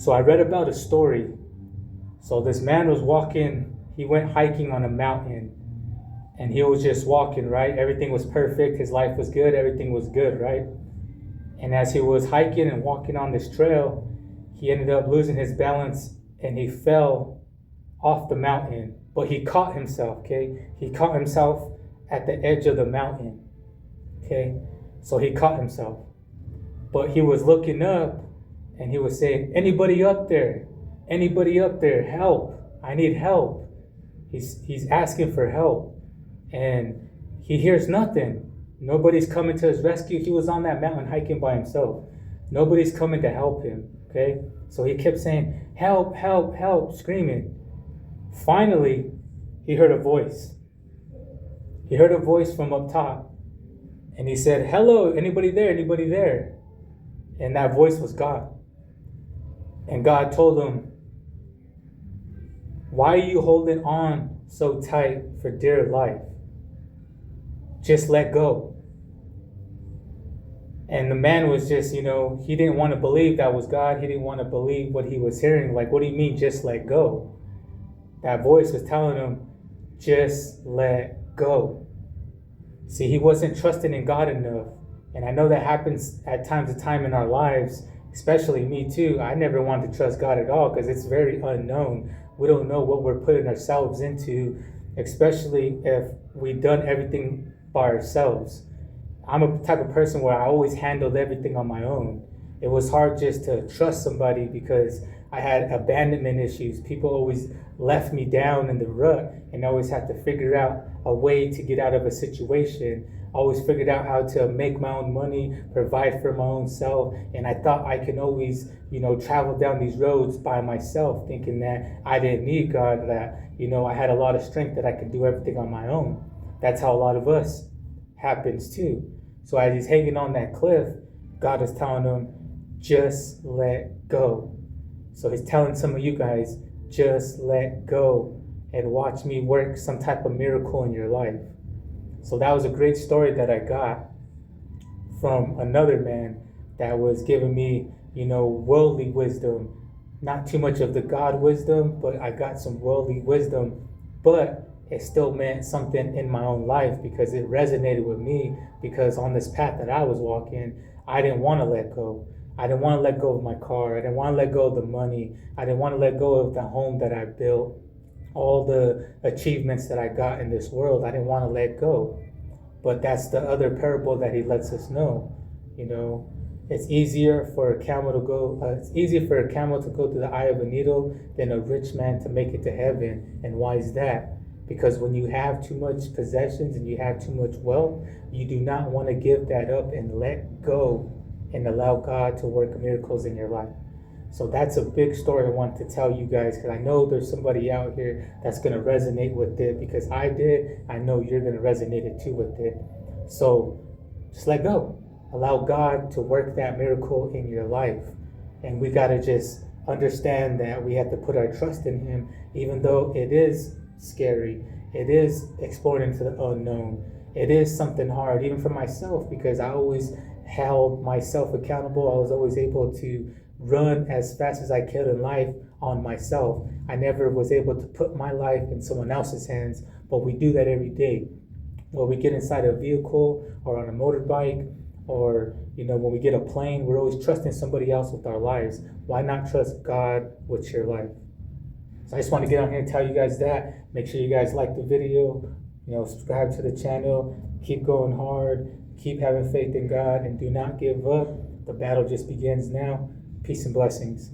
So I read about a story. So this man was walking, he went hiking on a mountain, and he was just walking, right? Everything was perfect, his life was good, everything was good, right? And as he was hiking and walking on this trail, he ended up losing his balance and he fell off the mountain. But he caught himself, okay? He caught himself at the edge of the mountain, okay? So he caught himself. But he was looking up and he was saying, anybody up there? Anybody up there? Help. I need help. He's asking for help. And he hears nothing. Nobody's coming to his rescue. He was on that mountain hiking by himself. Nobody's coming to help him. Okay? So he kept saying, help, help, help, screaming. Finally, he heard a voice. He heard a voice from up top. And he said, hello, anybody there? Anybody there? And that voice was God. And God told him, why are you holding on so tight for dear life? Just let go. And the man was just, he didn't want to believe that was God. He didn't want to believe what he was hearing. Like, what do you mean, just let go? That voice was telling him, just let go. See, he wasn't trusting in God enough. And I know that happens at times to time in our lives, especially me too. I never wanted to trust God at all because it's very unknown. We don't know what we're putting ourselves into, especially if we've done everything by ourselves. I'm a type of person where I always handled everything on my own. It was hard just to trust somebody because I had abandonment issues. People always left me down in the rut and I always had to figure out a way to get out of a situation. I always figured out how to make my own money, provide for my own self. And I thought I can always, travel down these roads by myself, thinking that I didn't need God, that, I had a lot of strength, that I could do everything on my own. That's how a lot of us happens too. So as he's hanging on that cliff, God is telling him, just let go. So he's telling some of you guys, just let go and watch me work some type of miracle in your life. So that was a great story that I got from another man that was giving me, worldly wisdom. Not too much of the God wisdom, but I got some worldly wisdom. But it still meant something in my own life because it resonated with me, because on this path that I was walking, I didn't want to let go. I didn't want to let go of my car. I didn't want to let go of the money. I didn't want to let go of the home that I built. All the achievements that I got in this world, I didn't want to let go. But that's the other parable that he lets us know. It's easier for a camel to go. It's easier for a camel to go through the eye of a needle than a rich man to make it to heaven. And why is that? Because when you have too much possessions and you have too much wealth, you do not want to give that up and let go and allow God to work miracles in your life. So that's a big story I want to tell you guys, because I know there's somebody out here that's going to resonate with it, because I did. I know you're going to resonate it too with it. So just let go. Allow God to work that miracle in your life. And we got to just understand that we have to put our trust in Him, even though it is scary. It is exploring into the unknown. It is something hard, even for myself, because I always held myself accountable. I was always able to run as fast as I could in life on myself. I never was able to put my life in someone else's hands, but we do that every day. When we get inside a vehicle or on a motorbike, or when we get a plane, we're always trusting somebody else with our lives. Why not trust God with your life? So I just want to get on here and tell you guys that. Make sure you guys like the video, subscribe to the channel, keep going hard, keep having faith in God, and do not give up. The battle just begins now. Peace and blessings.